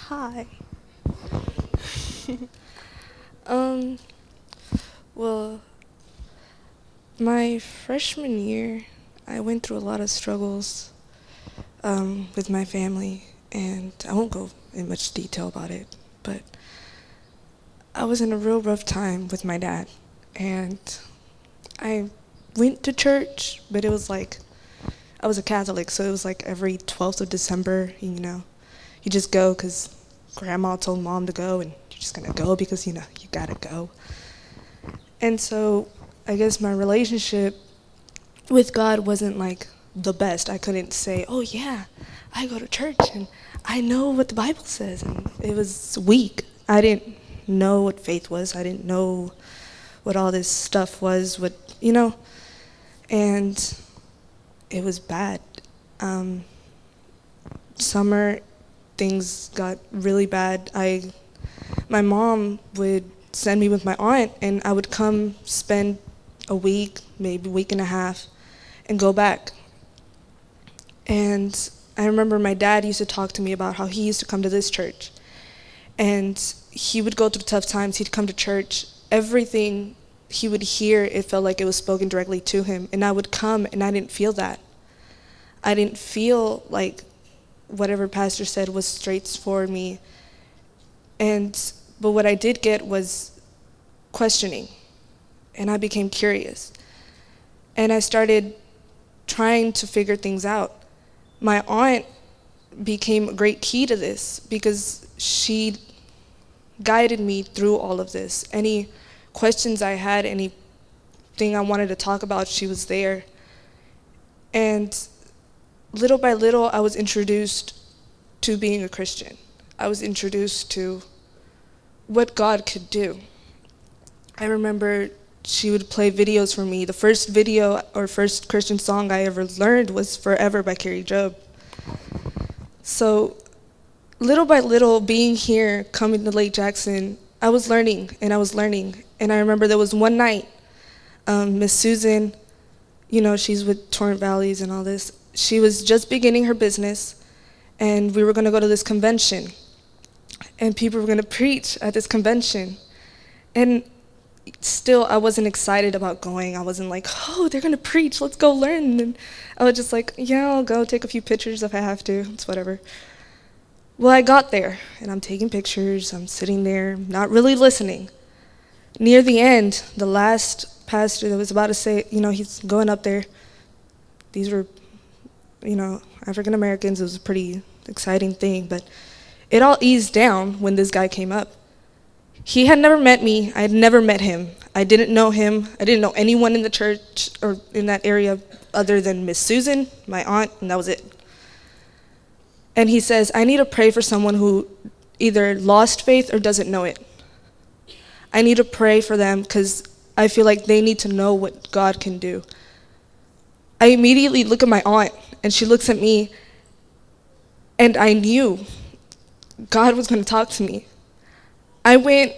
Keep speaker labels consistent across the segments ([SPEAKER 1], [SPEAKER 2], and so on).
[SPEAKER 1] Hi. um, well, my freshman year, I went through a lot of struggles with my family, and I won't go in much detail about it, but I was in a real rough time with my dad, and I went to church, but it was like, I was a Catholic, so it was like every 12th of December, you just go because grandma told mom to go, and you're just gonna go because, you gotta go. And so I guess my relationship with God wasn't like the best. I couldn't say, oh yeah, I go to church and I know what the Bible says. And it was weak. I didn't know what faith was. I didn't know what all this stuff was, and it was bad. Um, Summer, things got really bad. My mom would send me with my aunt, and I would come spend a week, maybe a week and a half, and go back. And I remember my dad used to talk to me about how he used to come to this church. And he would go through tough times. He'd come to church. Everything he would hear, it felt like it was spoken directly to him. And I would come, and I didn't feel that. I didn't feel like whatever pastor said was straight for me. But what I did get was questioning. And I became curious. And I started trying to figure things out. My aunt became a great key to this because she guided me through all of this. Any questions I had, anything I wanted to talk about, she was there. And little by little, I was introduced to being a Christian. I was introduced to what God could do. I remember she would play videos for me. The first video or first Christian song I ever learned was Forever by Carrie Job. So little by little, being here, coming to Lake Jackson, I was learning, and I was learning. And I remember there was one night, Miss Susan, she's with Torrent Valleys and all this, she was just beginning her business, and we were going to go to this convention. And people were going to preach at this convention. And still, I wasn't excited about going. I wasn't like, oh, they're going to preach, let's go learn. And I was just like, yeah, I'll go take a few pictures if I have to. It's whatever. Well, I got there, and I'm taking pictures. I'm sitting there, not really listening. Near the end, the last pastor that was about to say, he's going up there. These were, African Americans. It was a pretty exciting thing, but it all eased down when this guy came up. He had never met me. I had never met him. I didn't know him. I didn't know anyone in the church or in that area other than Miss Susan, my aunt, and that was it. And he says, I need to pray for someone who either lost faith or doesn't know it. I need to pray for them because I feel like they need to know what God can do. I immediately look at my aunt, and she looks at me, and I knew God was going to talk to me. I went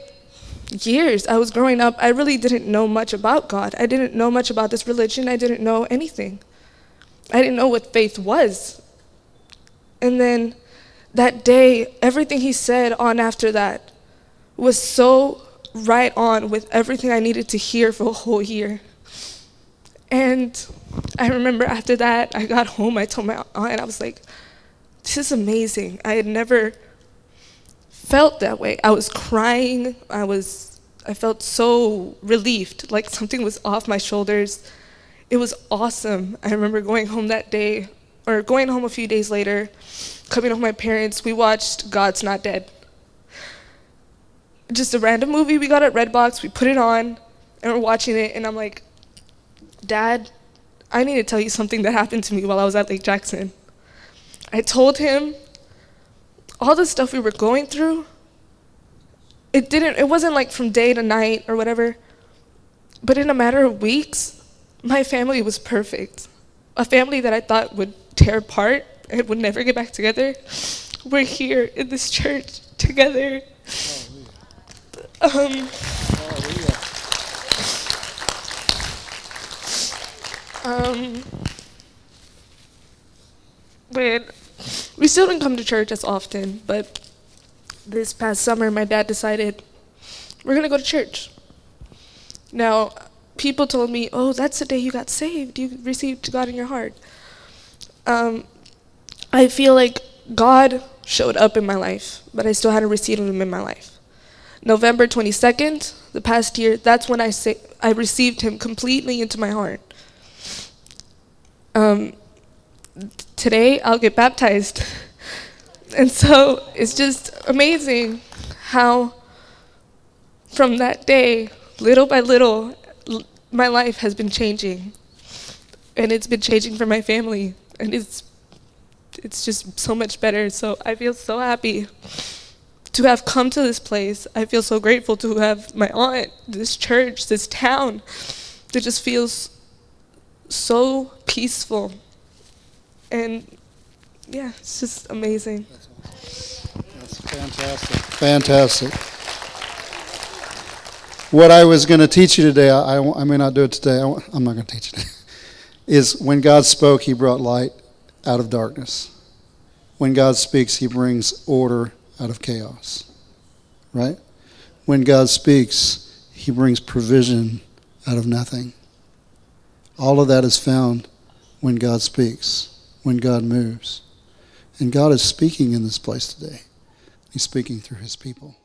[SPEAKER 1] years. I was growing up. I really didn't know much about God. I didn't know much about this religion. I didn't know anything. I didn't know what faith was. And then that day, everything he said on after that was so right on with everything I needed to hear for a whole year. And I remember after that, I got home, I told my aunt, I was like, this is amazing. I had never felt that way. I was crying. I felt so relieved, like something was off my shoulders. It was awesome. I remember going home that day, or going home a few days later, coming home with my parents. We watched God's Not Dead. Just a random movie we got at Redbox. We put it on, and we're watching it, and I'm like, Dad, I need to tell you something that happened to me while I was at Lake Jackson. I told him all the stuff we were going through, it wasn't like from day to night or whatever, but in a matter of weeks, my family was perfect. A family that I thought would tear apart and would never get back together. We're here in this church together. Um, um, when we still didn't come to church as often, but this past summer, my dad decided, we're going to go to church. Now, people told me, oh, that's the day you got saved. You received God in your heart. I feel like God showed up in my life, but I still hadn't received him in my life. November 22nd, the past year, that's when I received him completely into my heart. Today, I'll get baptized. And so it's just amazing how from that day, little by little, my life has been changing. And it's been changing for my family. And it's just so much better. So I feel so happy to have come to this place. I feel so grateful to have my aunt, this church, this town. It just feels so peaceful. And yeah, it's just amazing.
[SPEAKER 2] That's fantastic. Fantastic. What I was going to teach you today, I may not do it today. I'm not going to teach you today. Is when God spoke, he brought light out of darkness. When God speaks, he brings order out of chaos. Right? When God speaks, he brings provision out of nothing. All of that is found when God speaks, when God moves. And God is speaking in this place today. He's speaking through his people.